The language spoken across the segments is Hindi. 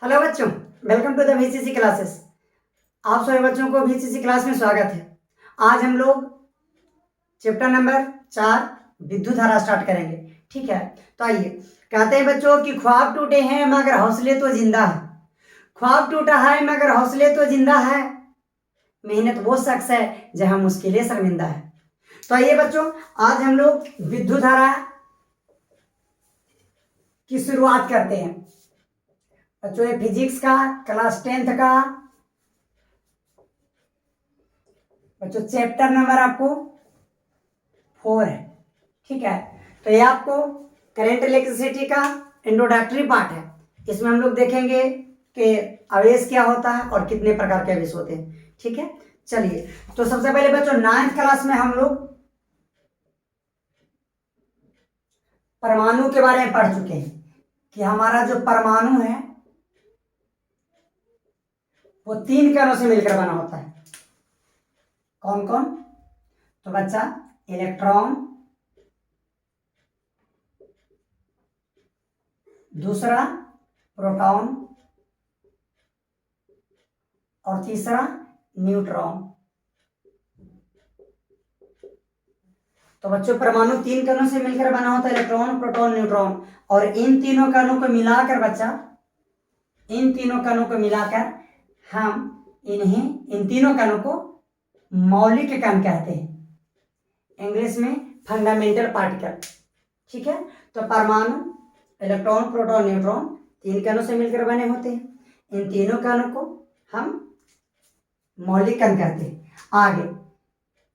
हेलो बच्चों, welcome to the VCC classes. आप सभी बच्चों को VCC क्लास में स्वागत है। आज हम लोग चैप्टर नंबर 4 विद्युत धारा स्टार्ट करेंगे। ठीक है, तो आइए। कहते हैं बच्चों कि ख्वाब टूटे हैं मगर हौसले तो जिंदा है। ख्वाब टूटा है मगर हौसले तो जिंदा है। मेहनत वो शख्स है जहां मुश्किलें शर्मिंदा है। तो आइए बच्चों, आज हम लोग विद्युत धारा की शुरुआत करते हैं। बच्चों ये फिजिक्स का क्लास 10th का बच्चों चैप्टर नंबर आपको 4 है। ठीक है, तो ये आपको करंट इलेक्ट्रिसिटी का इंट्रोडक्टरी पार्ट है। इसमें हम लोग देखेंगे कि आवेश क्या होता है और कितने प्रकार के आवेश होते हैं। ठीक है, चलिए। तो सबसे पहले बच्चों 9th क्लास में हम लोग परमाणु के बारे में पढ़ चुके हैं कि हमारा जो परमाणु है वो 3 कणों से मिलकर बना होता है। कौन कौन? तो बच्चा इलेक्ट्रॉन, दूसरा प्रोटॉन और तीसरा न्यूट्रॉन। तो बच्चों परमाणु 3 कणों से मिलकर बना होता है, इलेक्ट्रॉन, प्रोटॉन, न्यूट्रॉन। और इन तीनों कणों को मिलाकर बच्चा, इन तीनों कणों को मिलाकर हम इन तीनों कणों को मौलिक कण कहते हैं, इंग्लिश में फंडामेंटल पार्टिकल। ठीक है, तो परमाणु इलेक्ट्रॉन, प्रोटॉन, न्यूट्रॉन 3 कणों से मिलकर बने होते हैं। इन तीनों कणों को हम मौलिक कण कहते हैं। आगे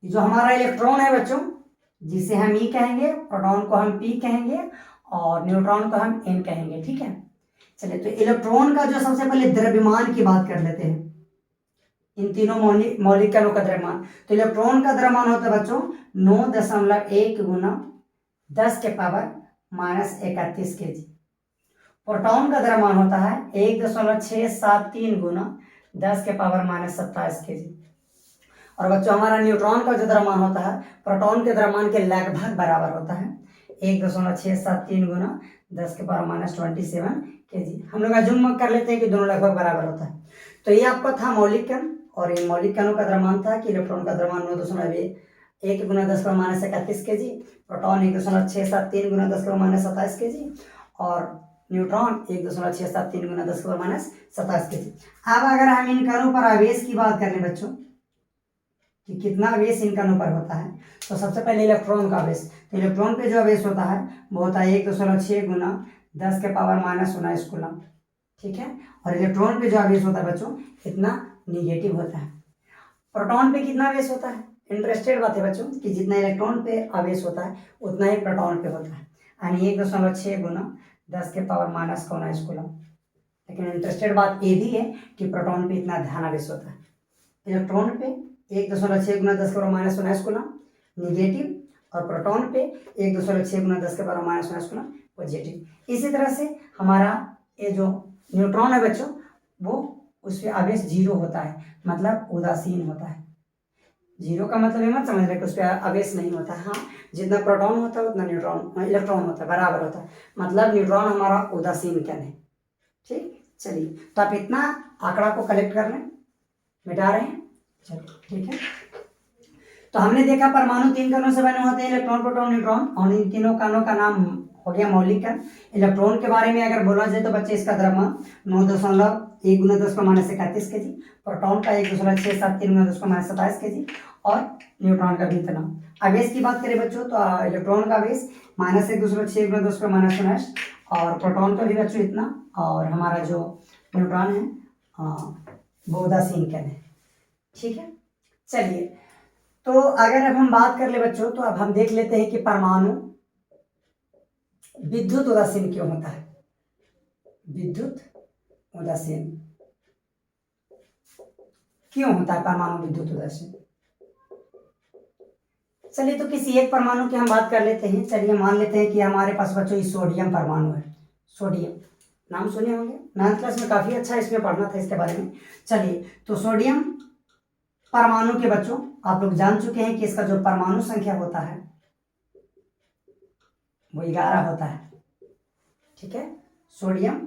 जो हमारा इलेक्ट्रॉन है बच्चों, जिसे हम ई कहेंगे, प्रोटॉन को हम पी कहेंगे और न्यूट्रॉन को हम एन कहेंगे। ठीक है, चलिए। तो इलेक्ट्रॉन का जो सबसे पहले द्रव्यमान की बात कर लेते हैं, इन तीनों मौलिक कणों का द्रव्यमान। तो इलेक्ट्रॉन का द्रव्यमान होता है बच्चों 9.1 गुना 10 के पावर -31 kg। प्रोटॉन का द्रव्यमान होता है 1.673 गुना 10 के पावर -27 kg। और बच्चों हमारा न्यूट्रॉन का जो द्रव्यमान होता है प्रोटॉन के द्रव्यमान के लगभग बराबर होता है, 1.673 गुना 10 के पावर -27 kg। हम लोग अज्यूम कर लेते हैं कि दोनों लगभग बराबर होता है। तो ये आपका था मौलिक कण, और इन मौलिक कणों का द्रव्यमान था कि इलेक्ट्रॉन का द्रव्यमान 9.1 गुना 10 के पावर -31 kg, प्रोटॉन 1.673 गुना 10 के पावर -27 kg और न्यूट्रॉन 1.673 गुना 10 के पावर -27 kg। अब अगर हम इन कणों पर आवेश की बात करें बच्चों कि कितना आवेश इन कणों पर होता है, तो सबसे पहले इलेक्ट्रॉन का आवेश। तो इलेक्ट्रॉन पे जो आवेश होता है वो होता है 1.6 गुना 10 के पावर -19 कूलम। ठीक है, और इलेक्ट्रॉन पे जो आवेश होता है बच्चों इतना निगेटिव होता है। प्रोटॉन पे कितना आवेश होता है? इंटरेस्टेड बात है बच्चों कि जितना इलेक्ट्रॉन पे आवेश होता है उतना ही प्रोटॉन पे होता है, यानी 1.6 गुना 10 के पावर -19 कूलम। लेकिन इंटरेस्टेड बात ये भी है कि प्रोटॉन पे इतना ध्यान आवेश होता है, इलेक्ट्रॉन पे 1.6 गुना 10 के पावर -19 कूलम निगेटिव, और प्रोटॉन पे 1.6 गुना 10 के पावर -19 कूलम पॉजिटिव। इसी तरह से हमारा ये जो न्यूट्रॉन है बच्चों वो उस पर आवेश 0 होता है, मतलब उदासीन होता है। 0 का मतलब ये मत समझ रहे कि उस पर आवेश नहीं होता है। हाँ, जितना प्रोटॉन होता है उतना इलेक्ट्रॉन होता है, बराबर होता है, मतलब न्यूट्रॉन हमारा उदासीन कण है। ठीक, चलिए। तो आप इतना आंकड़ा को कलेक्ट कर लें, मिटा रहे हैं, चलिए ठीक है। तो हमने देखा परमाणु 3 कणों से बने होते हैं, इलेक्ट्रॉन, प्रोटॉन, न्यूट्रॉन, और इन तीनों कणों का नाम हो गया मौलिक कण। इलेक्ट्रॉन के बारे में अगर बोला जाए तो बच्चे इसका द्रव्यमान 9.1 गुना 10 का -31 kg, प्रोटॉन का 1.673 गुना 10 का -27 kg, और न्यूट्रॉन का भी इतना। आवेश की बात करें बच्चों तो इलेक्ट्रॉन का आवेश -1.6 गुना 10 का -19, और प्रोटॉन का भी बच्चों इतना, और हमारा जो न्यूट्रॉन है वो उदासीन कण है। ठीक है, चलिए। तो अगर अब हम बात कर ले बच्चों तो अब हम देख लेते हैं कि परमाणु विद्युत उदासीन क्यों होता है। विद्युत उदासीन क्यों होता है परमाणु विद्युत उदासीन? चलिए, तो किसी एक परमाणु की हम बात कर लेते हैं। चलिए मान लेते हैं कि हमारे पास बच्चों सोडियम परमाणु है। सोडियम नाम सुने होंगे, 9th क्लास में काफी अच्छा इसमें पढ़ना था इसके बारे में। चलिए, तो सोडियम परमाणु के बच्चों आप लोग जान चुके हैं कि इसका जो परमाणु संख्या होता है वो 11 होता है। ठीक है, सोडियम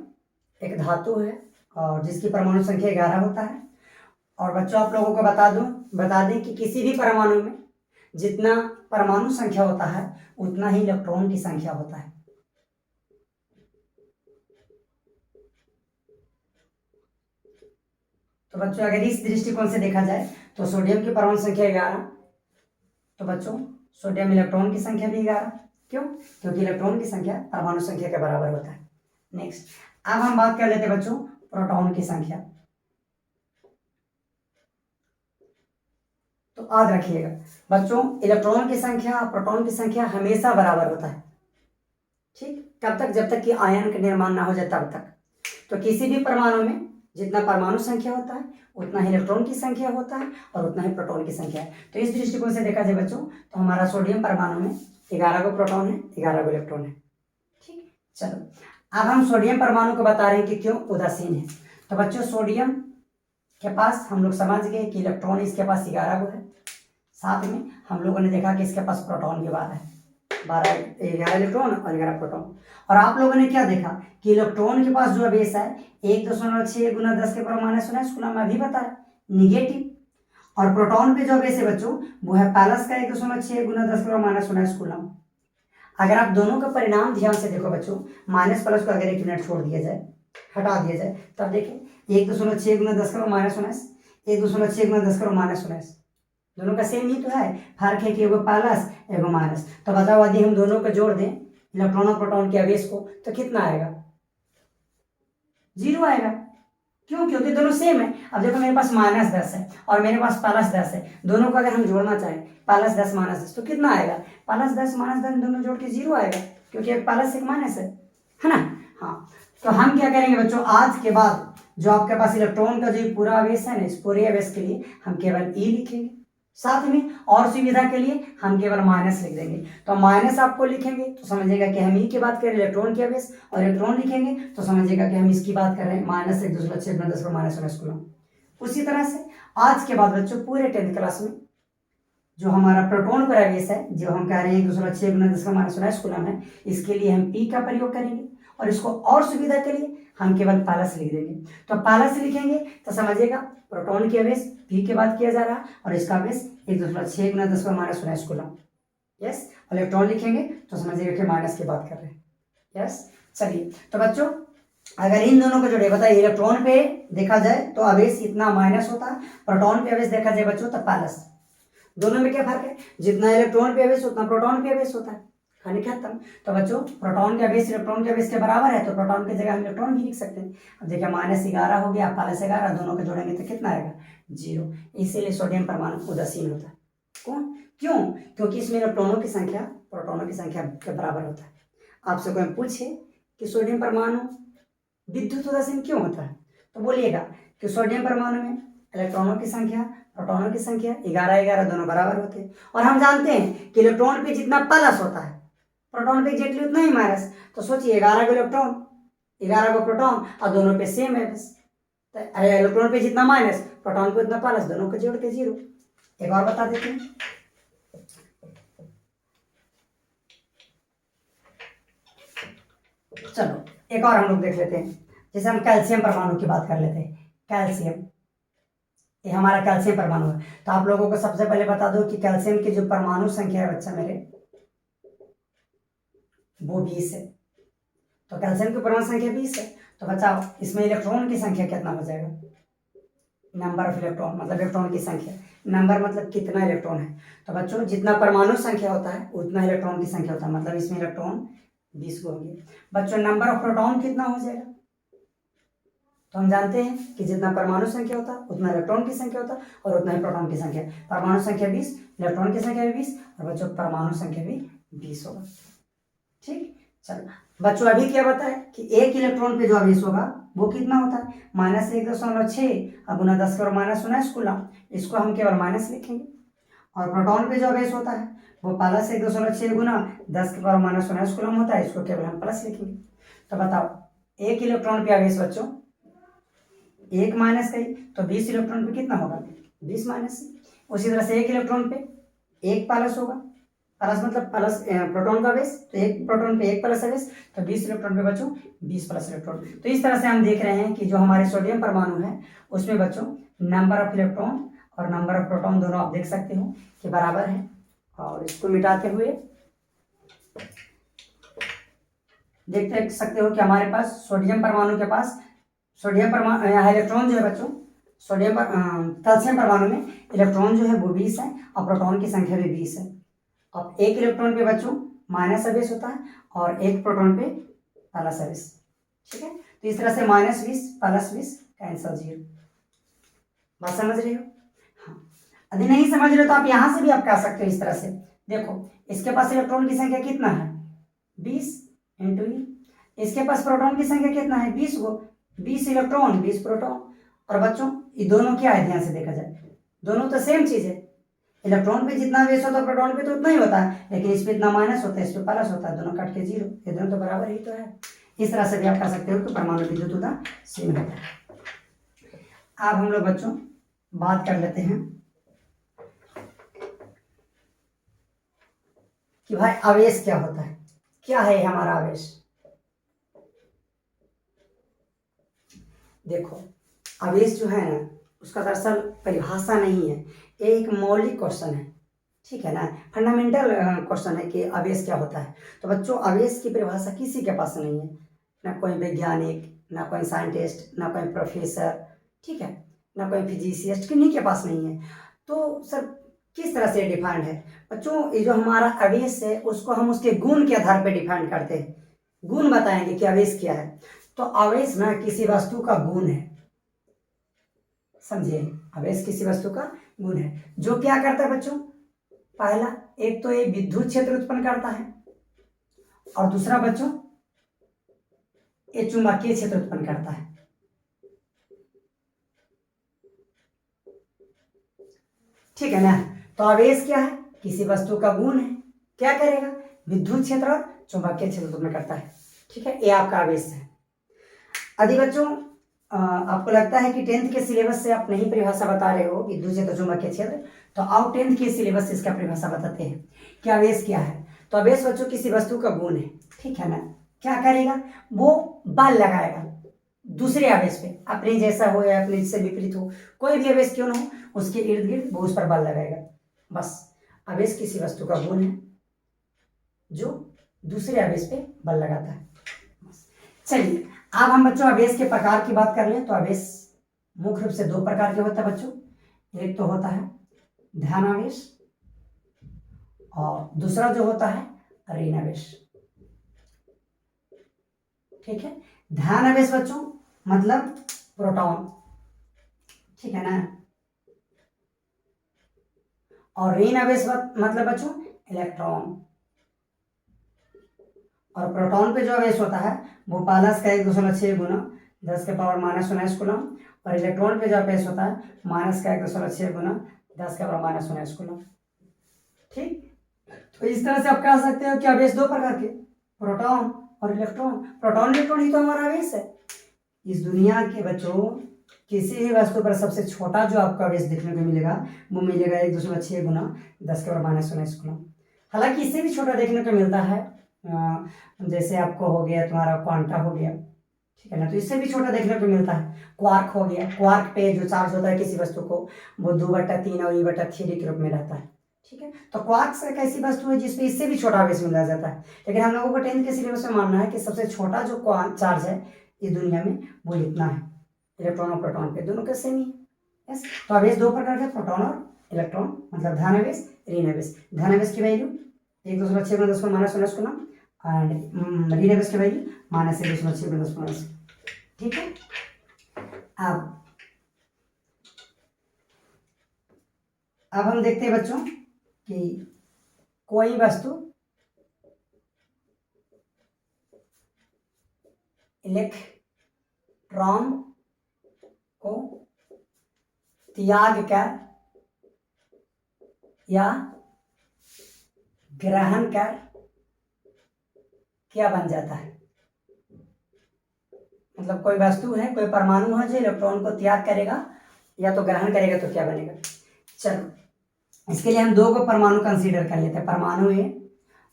एक धातु है और जिसकी परमाणु संख्या 11 होता है। और बच्चों आप लोगों को बता दें कि किसी भी परमाणु में जितना परमाणु संख्या होता है उतना ही इलेक्ट्रॉन की संख्या होता है। तो बच्चों अगर इस दृष्टिकोण से देखा जाए तो सोडियम की परमाणु संख्या 11, तो बच्चों सोडियम इलेक्ट्रॉन की संख्या भी 11। क्यों? क्योंकि इलेक्ट्रॉन की संख्या परमाणु संख्या के बराबर होता है। नेक्स्ट, अब हम बात कर लेते हैं बच्चों प्रोटॉन की संख्या। तो याद रखिएगा बच्चों, इलेक्ट्रॉन की संख्या प्रोटॉन की संख्या हमेशा बराबर होता है। ठीक, कब तक? जब तक कि आयन का निर्माण ना हो जाए तब तक। तो किसी भी परमाणु में जितना परमाणु संख्या होता है उतना ही इलेक्ट्रॉन की संख्या होता है और उतना ही प्रोटॉन की संख्या है। तो इस दृष्टिकोण से देखा जाए बच्चों तो हमारा सोडियम परमाणु में 11 को प्रोटॉन है, 11 को इलेक्ट्रॉन है। ठीक, चलो अब हम सोडियम परमाणु को बता रहे हैं कि क्यों उदासीन है। तो बच्चों सोडियम के पास हम लोग समझ गए कि इलेक्ट्रॉन इसके पास 11 को है, साथ में हम लोगों ने देखा कि इसके पास प्रोटॉन भी 12 है, 11 इलेक्ट्रॉन और 11 प्रोटॉन। और आप लोगों ने क्या देखा कि इलेक्ट्रॉन के पास जो बेस है 1.6 गुना 10 के पावर -19 कूलम में अभी बताया निगेटिव। और प्रोटॉन पे जो बेस है बच्चों वो है प्लस का 1.6 गुना 10 के पावर -19 कूलम। अगर आप दोनों का परिणाम ध्यान से देखो बच्चों, माइनस प्लस को अगर एक मिनट छोड़ दिया जाए, हटा दिया जाए, तब देखें 1.6 गुना 10 के पावर -19, 1.6 गुना 10 के पावर -19, दोनों का सेम ही तो है, फर्क है कि एगो प्लस एगो माइनस। तो बताओ यदि हम दोनों को जोड़ दें इलेक्ट्रॉन और प्रोटॉन के आवेश को तो कितना आएगा? 0 आएगा। क्यों? क्योंकि दोनों सेम है। अब देखो मेरे पास -10 है और मेरे पास +10 है, दोनों को अगर हम जोड़ना चाहें +10 -10 तो कितना आएगा? +10 -10 दोनों जोड़ के 0 आएगा, क्योंकि एक प्लस एक माइनस है ना। हाँ, तो हम क्या करेंगे बच्चों, आज के बाद जो आपके पास इलेक्ट्रॉन का जो पूरा आवेश है ना, इस पूरे आवेश के लिए हम केवल E लिखेंगे, साथ में और सुविधा के लिए हम केवल माइनस लिख देंगे। तो माइनस आपको लिखेंगे तो समझिएगा कि हम ई की बात कर रहे हैं इलेक्ट्रॉन के आवेश, और इलेक्ट्रॉन लिखेंगे तो समझिएगा कि हम इसकी बात कर रहे हैं -1.6 गुना 10 पर -19 कूलम। उसी तरह से आज के बाद बच्चों पूरे 10th क्लास में जो हमारा प्रोटॉन पर आवेश है, जो हम कह रहे हैं 1.6 गुना 10 का -19 कूलम है, इसके लिए हम पी का प्रयोग करेंगे और इसको और सुविधा के लिए हम केवल प्लस लिख देंगे। तो प्लस लिखेंगे तो समझिएगा प्रोटॉन के आवेश पी के बाद किया जा रहा है और इसका आवेश 1.6 गुना 10 पर -19 कूलम। यस, इलेक्ट्रॉन लिखेंगे तो समझिएगा कि माइनस की बात कर रहे हैं। यस, चलिए तो बच्चों अगर इन दोनों को जोड़े, बताइए इलेक्ट्रॉन पे देखा जाए तो आवेश इतना माइनस होता है, प्रोटॉन पे आवेश देखा जाए बच्चों तो प्लस। दोनों में क्या फर्क है? जितना इलेक्ट्रॉन पे आवेश उतना प्रोटॉन पे आवेश होता है। कहानी खत्म। तो बच्चों प्रोटॉन के आवेश इलेक्ट्रॉन के आवेश के बराबर है तो प्रोटॉन की जगह हम इलेक्ट्रॉन भी लिख सकते हैं। अब देखिए -11 हो गया, +11, दोनों को जोड़ेंगे तो कितना आएगा? 0। इसीलिए सोडियम परमाणु उदासीन होता है। कौन? क्यों? क्योंकि इसमें इलेक्ट्रॉनों की संख्या प्रोटॉनों की संख्या के बराबर होता है। आपसे कोई पूछे कि सोडियम परमाणु विद्युत उदासीन क्यों होता है, तो बोलिएगा कि सोडियम परमाणु में इलेक्ट्रॉनों की संख्या प्रोटॉनों की संख्या 11-11 दोनों बराबर होते हैं। और हम जानते हैं कि इलेक्ट्रॉन पे जितना प्लस होता है प्रोटॉन पे एग्जैक्टली उतना ही माइनस। तो सोचिए 11 को इलेक्ट्रॉन 11 को प्रोटॉन और दोनों पे सेम है बस। तो इलेक्ट्रॉन पे जितना माइनस प्रोटॉन पे उतना प्लस, दोनों को जोड़ के 0। एक और बता देते हैं, चलो एक और हम लोग देख लेते हैं। जैसे हम कैल्शियम परमाणु की बात कर लेते हैं। कैल्शियम, ये हमारा कैल्शियम परमाणु है। तो आप लोगों को सबसे पहले बता दो कि कैल्शियम की जो परमाणु संख्या है बच्चा मेरे वो 20 है। तो कैल्शियम की परमाणु संख्या 20 है। तो बच्चा इसमें इलेक्ट्रॉन की संख्या कितना हो जाएगा? नंबर ऑफ इलेक्ट्रॉन मतलब इलेक्ट्रॉन की संख्या, नंबर मतलब कितना इलेक्ट्रॉन है। तो बच्चों जितना परमाणु संख्या होता है उतना इलेक्ट्रॉन की संख्या होता है, मतलब इसमें इलेक्ट्रॉन 20 को होंगे। बच्चों नंबर ऑफ प्रोटॉन कितना हो जाएगा? तो हम जानते हैं कि जितना परमाणु संख्या होता है उतना इलेक्ट्रॉन की संख्या होता है और उतना ही प्रोटॉन की संख्या। परमाणु संख्या 20, इलेक्ट्रॉन की संख्या भी 20 और बच्चों परमाणु संख्या भी 20 होगा। ठीक, चलो बच्चों अभी क्या बताया कि एक इलेक्ट्रॉन पे जो आवेश होगा वो कितना होता है? -1.6 गुना 10 के पावर -19 कूलम। इसको हम केवल माइनस लिखेंगे। और प्रोटॉन पे जो आवेश होता है वो +1.6 गुना 10 के पावर -19 कूलम होता है, इसको केवल हम प्लस लिखेंगे। तो बताओ एक इलेक्ट्रॉन पे आवेश बच्चों एक माइनस का, तो 20 इलेक्ट्रॉन पे कितना होगा? 20 माइनस। उसी तरह से एक इलेक्ट्रॉन पे एक प्लस होगा प्लस मतलब प्लस प्रोटॉन का आवेश, तो एक प्रोटॉन पे एक प्लस आवेश, तो 20 इलेक्ट्रॉन पे बच्चों 20 प्लस इलेक्ट्रॉन। तो इस तरह से हम देख रहे हैं कि जो हमारे सोडियम परमाणु है उसमें बच्चों नंबर ऑफ इलेक्ट्रॉन और नंबर ऑफ प्रोटॉन दोनों आप देख सकते हो कि बराबर है। और इसको मिटाते हुए देख सकते हो कि हमारे पास सोडियम परमाणु के पास सोडियम परमाणु इलेक्ट्रॉन जो है बच्चों, सोडियम कैल्शियम परमाणु में इलेक्ट्रॉन जो है वो 20 है और प्रोटॉन की संख्या भी 20 है। अब एक इलेक्ट्रॉन पे बच्चों माइनस आवेश होता है और एक प्रोटॉन पे प्लस आवेश, ठीक है। तो इस तरह से -20 +20 कैंसल 0। बात समझ रहे हो? हाँ, यदि नहीं समझ रहे हो तो आप यहां से भी आप कह सकते हो इस तरह से। देखो इसके पास इलेक्ट्रॉन की संख्या कितना है 20 इंटू ई, इसके पास प्रोटॉन की संख्या कितना है 20 गो, 20 इलेक्ट्रॉन 20 प्रोटॉन। और बच्चों ये दोनों क्या है ध्यान से देखा जाए, दोनों तो सेम चीज है। इलेक्ट्रॉन पे जितना वेस्ट होता है प्रोटॉन पे तो उतना ही होता है, लेकिन इस पे इतना माइनस होता है, इस पे प्लस होता है, दोनों कट के 0, ये दोनों तो बराबर ही तो है। इस तरह से भी आप कर सकते हो कि परमाणु विद्युत ऊर्जा सेम होता है। अब हम लोग बच्चों बात कर लेते हैं कि भाई आवेश क्या होता है, क्या है हमारा आवेश। देखो आवेश जो है ना उसका दरअसल परिभाषा नहीं है, एक मौलिक क्वेश्चन है, ठीक है ना, फंडामेंटल क्वेश्चन है कि आवेश क्या होता है। तो बच्चों आवेश की परिभाषा किसी के पास नहीं है, ना कोई वैज्ञानिक, ना कोई साइंटिस्ट, ना कोई प्रोफेसर, ठीक है, ना कोई फिजिसिस्ट, किन्हीं के पास नहीं है। तो सर किस तरह से डिफाइंड है बच्चों, ये जो हमारा आवेश है उसको हम उसके गुण के आधार पर डिफाइंड करते हैं, गुण बताएंगे कि आवेश क्या है। तो आवेश ना किसी वस्तु का गुण है, समझिए, आवेश किसी वस्तु का गुण है जो क्या करता है बच्चों, पहला एक तो ये विद्युत क्षेत्र उत्पन्न करता है और दूसरा बच्चों ये चुंबकीय क्षेत्र उत्पन्न करता है, ठीक है ना। तो आवेश क्या है, किसी वस्तु का गुण है, क्या करेगा, विद्युत क्षेत्र और चुंबकीय क्षेत्र उत्पन्न करता है, ठीक है, ये आपका आवेश है। यदि बच्चों आपको लगता है कि 10th के सिलेबस से आप नहीं परिभाषा बता रहे हो विद्युत क्षेत्र चुंबकीय क्षेत्र, तो आओ 10th के सिलेबस से इसका परिभाषा बताते हैं कि आवेश क्या है। तो आवेश बच्चों किसी वस्तु का गुण है, ठीक है ना, क्या करेगा, वो बल लगाएगा दूसरे आवेश पे, अपने जैसा हो या अपने से विपरीत हो, कोई भी आवेश क्यों ना हो उसके इर्द गिर्द वो उस पर बल लगाएगा, बस। आवेश किसी वस्तु का गुण है जो दूसरे आवेश पे बल लगाता है। चलिए अब हम बच्चों आवेश के प्रकार की बात कर लें तो आवेश मुख्य रूप से 2 प्रकार के होते हैं बच्चों, एक तो होता है ध्यान आवेश और दूसरा जो होता है ऋण आवेश, ठीक है। ध्यान आवेश बच्चों मतलब प्रोटॉन, ठीक है ना, और ऋण आवेश मतलब बच्चों इलेक्ट्रॉन। और प्रोटॉन पे जो आवेश होता है वो प्लस का 1.6 गुना 10 के पावर -19 कूलम, और इलेक्ट्रॉन पे जो आवेश होता है माइनस का 1.6 गुना 10 के पावर -19 कूलम, ठीक। तो इस तरह से आप कह सकते हो कि आवेश 2 प्रकार के, प्रोटॉन और इलेक्ट्रॉन। प्रोटॉन इलेक्ट्रॉन ही तो हमारा आवेश है। इस दुनिया के बच्चों किसी भी वस्तु पर सबसे छोटा जो आपको आवेश देखने को मिलेगा वो मिलेगा 1.6 गुना 10 के पावर -19 कूलम। हालांकि इससे भी छोटा देखने को मिलता है, जैसे आपको हो गया तुम्हारा क्वांटा हो गया, ठीक है ना, तो इससे भी छोटा देखने को मिलता है क्वार्क हो गया। क्वार्क पे जो चार्ज होता है किसी वस्तु को वो 2/3 और E/3 के रूप में रहता है, ठीक है। तो क्वार्क एक ऐसी वस्तु है जिसपे इससे भी छोटा आवेश मिला जाता है, लेकिन हम लोगों को 10th के सिलेबस में मानना है कि सबसे छोटा जो चार्ज है इस दुनिया में वो इतना है, इलेक्ट्रॉन और प्रोटॉन पे दोनों के सेम ही है, यस। तो आवेश 2 प्रकार के, प्रोटॉन और इलेक्ट्रॉन, मतलब धन आवेश ऋण आवेश। धन आवेश की वैल्यू 1.6 गुना 10 के पावर -19 कूलम एंड ऋण आवेश की वैल्यू -1.6 गुना 10 के पावर -19, ठीक है। अब हम देखते हैं बच्चों कि कोई वस्तु इलेक्ट्रॉन को त्याग कर या ग्रहण कर क्या बन जाता है, मतलब कोई वस्तु है, कोई परमाणु है जो इलेक्ट्रॉन को त्याग करेगा या तो ग्रहण करेगा तो क्या बनेगा। चलो इसके लिए हम दो को परमाणु कंसीडर कर लेते हैं, परमाणु ए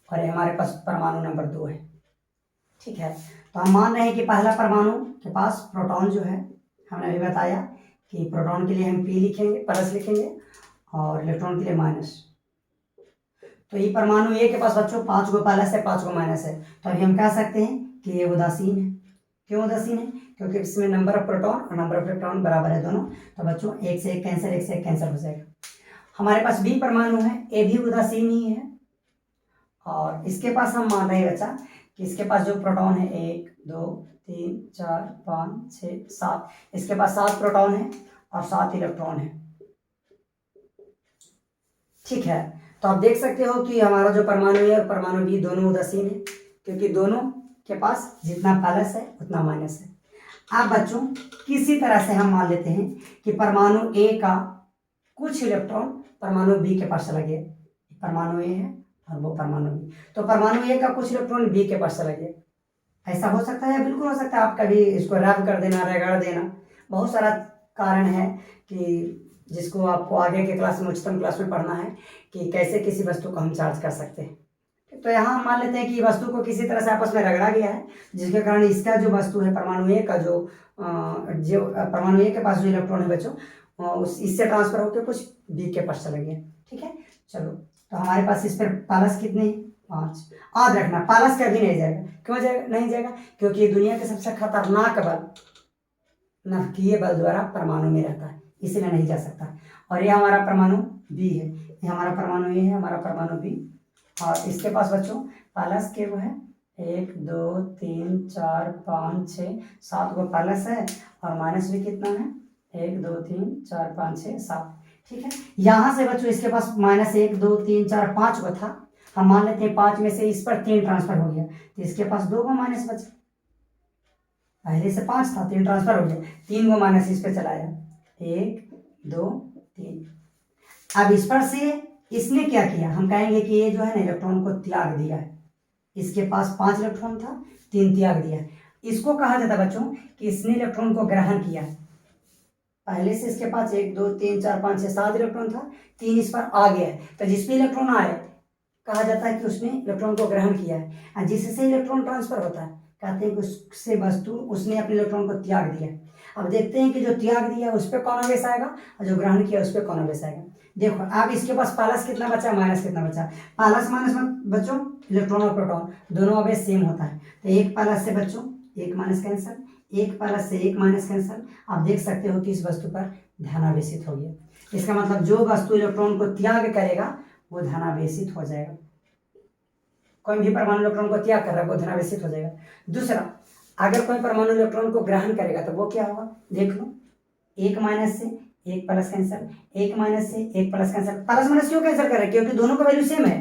और ये हमारे पास परमाणु नंबर 2 है। ठीक है, तो हम मान रहे हैं कि पहला परमाणु के पास प्रोटॉन जो है, हमने अभी बताया कि प्रोटॉन के लिए हम पी लिखेंगे, प्लस लिखेंगे, और इलेक्ट्रॉन के लिए माइनस। तो ये परमाणु ए के पास बच्चों 5 गो प्लस है, 5 गो माइनस है, तो अभी हम कह सकते हैं कि ये उदासीन है। क्यों उदासीन है? क्योंकि इसमें नंबर ऑफ प्रोटॉन और नंबर ऑफ इलेक्ट्रॉन बराबर है दोनों, तो बच्चों एक से एक कैंसिल, एक से एक कैंसिल हो जाएगा। हमारे पास बी परमाणु है, ए भी उदासीन ही है, और इसके पास हम मान रहे हैं बच्चा कि इसके पास जो प्रोटॉन है 1 2 3 4 5 6 7, इसके पास 7 प्रोटॉन है और 7 इलेक्ट्रॉन है। ठीक है, तो आप देख सकते हो कि हमारा जो परमाणु है और परमाणु बी दोनों उदासीन है, क्योंकि दोनों के पास जितना प्लस है उतना माइनस है। अब बच्चों किसी तरह से हम मान लेते हैं कि परमाणु ए का कुछ इलेक्ट्रॉन परमाणु बी के पास चला गया, परमाणु ए है और वो परमाणु बी, तो परमाणु ए का कुछ इलेक्ट्रॉन बी के पास चला गया। ऐसा हो सकता है? बिल्कुल हो सकता है। आप कभी इसको रब कर देना, रगड़ देना, बहुत सारा कारण है कि जिसको आपको आगे के क्लास में, उच्चतम क्लास में पढ़ना है कि कैसे किसी वस्तु को हम चार्ज कर सकते हैं। तो यहाँ हम मान लेते हैं कि वस्तु को किसी तरह से आपस में रगड़ा गया है, जिसके कारण इसका जो वस्तु है परमाणु ए का जो परमाणु ए के पास जो इलेक्ट्रॉन है बच्चों, उस इससे ट्रांसफर होकर कुछ बी के पास चला गया। ठीक है, चलो, तो हमारे पास इस पर प्लस कितने? 5। याद रखना प्लस कभी नहीं जाएगा। क्यों जाएगा? नहीं जाएगा क्योंकि ये दुनिया के सबसे खतरनाक बल नाभिकीय बल द्वारा परमाणु में रहता है, इसलिए नहीं जा सकता। और ये हमारा परमाणु बी है, ये हमारा परमाणु ए है, हमारा परमाणु बी, और इसके पास बच्चों प्लस के वो है 1 2 3 4 5 6 7 को प्लस है, और माइनस भी कितना है? 1 2 3 4 5 6 7। ठीक है, यहाँ से बच्चों इसके पास माइनस 1 2 3 4 5 को था, हम मान लेते हैं 5 में से इस पर 3 ट्रांसफर हो गया, तो इसके पास 2 को माइनस बचा। पहले से 5 था, 3 ट्रांसफर हो गया, 3 को माइनस इस पर चलाया, 1 2 3। अब इस पर से इसने क्या किया? हम कहेंगे कि ये जो है ना इलेक्ट्रॉन को त्याग दिया है। इसके पास 5 इलेक्ट्रॉन था, 3 त्याग दिया है। इसको कहा जाता है बच्चों कि इसने इलेक्ट्रॉन को ग्रहण किया। पहले से इसके पास 1 2 3 4 5 6 7 इलेक्ट्रॉन था, 3 इस पर आ गया है, तो जिस पे इलेक्ट्रॉन आए कहा जाता है कि उसने इलेक्ट्रॉन को ग्रहण किया है, और जिससे इलेक्ट्रॉन ट्रांसफर होता है कहते हैं कि उससे वस्तु उसने अपने इलेक्ट्रॉन को त्याग दिया। अब देखते हैं कि जो त्याग दिया उस पर कौन आवेश आएगा और जो ग्रहण किया उस पर कौन आवेश आएगा। देखो अब इसके पास प्लस कितना बचा, माइनस कितना बचा? प्लस माइनस में बच्चों इलेक्ट्रॉन और प्रोटॉन दोनों आवेश सेम होता है, तो एक प्लस से बच्चों एक माइनस कैंसिल, एक प्लस से एक माइनस कैंसिल। आप देख सकते हो कि इस वस्तु पर धनावेशित हो गया। इसका मतलब जो वस्तु इलेक्ट्रॉन को त्याग करेगा वो धनावेशित हो जाएगा। कोई भी परमाणु इलेक्ट्रॉन को त्याग कर रहा है वो धनावेशित हो जाएगा। दूसरा, अगर कोई परमाणु इलेक्ट्रॉन को ग्रहण करेगा तो वो क्या होगा? देख लो, एक माइनस से एक प्लस कैंसिल, एक माइनस से एक प्लस कैंसिल। प्लस माइनस क्यों कैंसिल कर रहे हैं? क्योंकि दोनों का वैल्यू सेम है।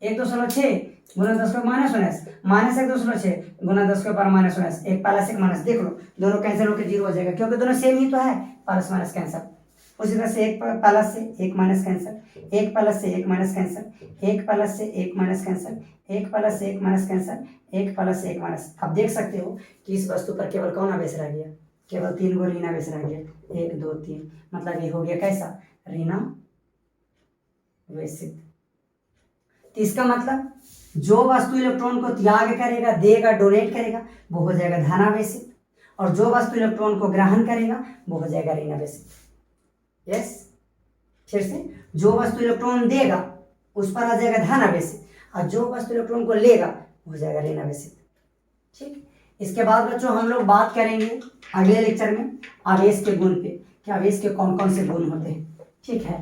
1.6 गुना 10 के माइनस 19, माइनस 1.6 गुना 10 के पावर माइनस 19, एक प्लस एक माइनस। देख लो दोनों कैंसिल होकर 0 हो जाएगा, क्योंकि दोनों सेम ही तो है, प्लस माइनस कैंसिल। उसी तरह से एक प्लस से एक माइनस कैंसिल, एक प्लस से एक माइनस कैंसिल, एक प्लस से एक माइनस कैंसिल, एक प्लस से एक माइनस कैंसिल, एक प्लस से एक माइनस। आप देख सकते हो कि इस वस्तु पर केवल कौन आवेश रह गया? केवल 3 गो ऋण आवेश रह गया, 1 2 3। मतलब ये हो गया कैसा? ऋणावेशित। तो इसका मतलब जो वस्तु इलेक्ट्रॉन को त्याग करेगा, देगा, डोनेट करेगा, वो हो जाएगा धनावेशित, और जो वस्तु इलेक्ट्रॉन को ग्रहण करेगा वो हो जाएगा ऋणावेशित। यस, फिर से, जो वस्तु इलेक्ट्रॉन देगा उस पर आ जाएगा धनावेशित, और जो वस्तु इलेक्ट्रॉन को लेगा हो जाएगा ऋणावेशित। ठीक, इसके बाद बच्चों हम लोग बात करेंगे अगले लेक्चर में आवेश के गुण पे, कि आवेश के कौन कौन से गुण होते हैं। ठीक है।